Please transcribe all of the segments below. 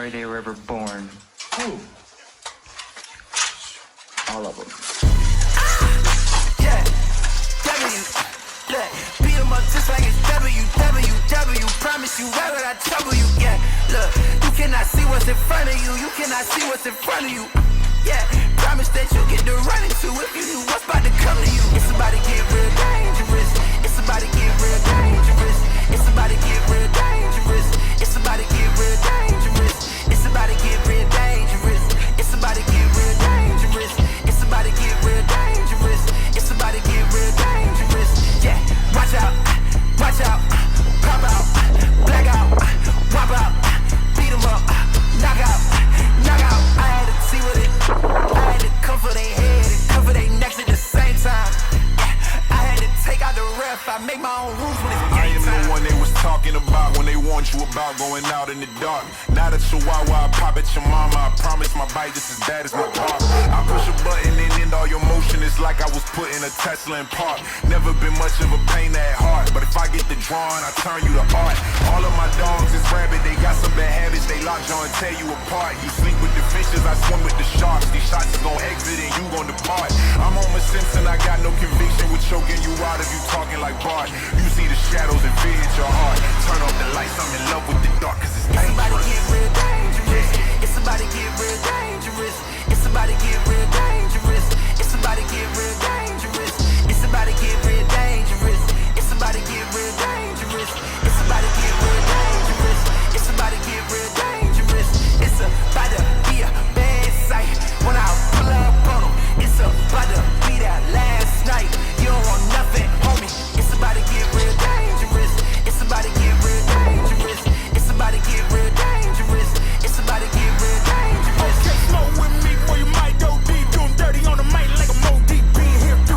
sorry they were ever born. Who? All of them. Yeah, W, look, beat 'em up just like it's WWW. Promise you, why would I trouble you? Yeah, look, you cannot see what's in front of you. You cannot see what's in front of you. Yeah, promise that you get to run into if you knew what's about to come to you. It's about to get real dangerous. It's about to get real dangerous. It's about to get real dangerous. It's about to get real dangerous. It's about to get real dangerous. It's about to get real dangerous. It's about to get real dangerous. It's about to get real dangerous. Yeah, watch out, watch out, pop out, black out, wop out, beat 'em up, knock out, knock out. I had to see what it. I had to comfort their head and comfort their necks at the same time. Yeah, I had to take out the ref. I make my own rules when it's game time. I am the one they was talking about when they warned you about going out in the dark. Now that Chihuahua, I pop at your mama. I promise my bite just as bad as my car. I push a button and end all your motion. It's like I was putting a Tesla in park. Never been much of a pain at heart, but if I get the drawing, I turn you to art. All of my dogs is rabid. They got some bad habits. They lock jaw and tear you apart. You sleep with the fishes, I swim with the sharks. These shots is gon' exit and you gon' depart. I'm Homer Simpson. I got no conviction with choking you out if you talking like Bart. You see the shadows and fear hit your heart. Turn off the lights. I'm in love with the dark 'cause it's dangerous. It's about to get real dangerous. It's about to get real dangerous. It's about to get real dangerous. It's about to get real dangerous. It's about to get real dangerous. It's about to get real dangerous. It's about to get real dangerous. It's about to get real dangerous. It's about to be a bad sight when I pull up on 'em. It's about to be that last night. You don't want nothing, homie. It's about to get real dangerous. It's about to get real dangerous. It's about to get real dangerous. It's about to get real dangerous. Okay, smoke with me, boy, you might go deep. Doing dirty on the mic like a OD. Being here, do.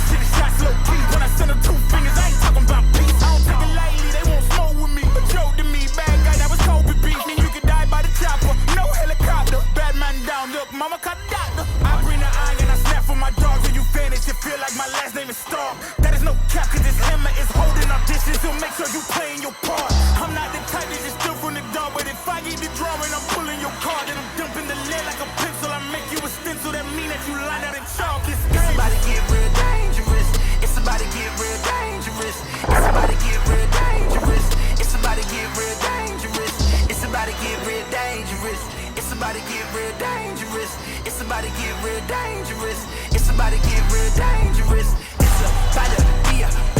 City shots low key. When I send them 2 fingers, I ain't talking about peace. I don't take it lightly, they won't smoke with me. A joke to me, bad guy, that was Kobe beat. And you can die by the chopper, no helicopter. Bad man down, look, mama caught the doctor. I bring the iron, I snap for my dogs. When you vanish, it feel like my last name is Star. That is no cap, 'cause this hammer is holding our dishes. So make sure you playing your part. I'm not the type that just steal from the dog, but if I get the drawing, I'm pulling your card. And I'm dumping the lead like a pencil. I make you a stencil, that mean that you line out in chalk. It's about to get real dangerous. It's about to get real dangerous. It's about to get real dangerous. It's about to get real dangerous. It's about to get real dangerous. It's about to get real dangerous. It's about to get real dangerous. It's about to get real dangerous. It's about to be a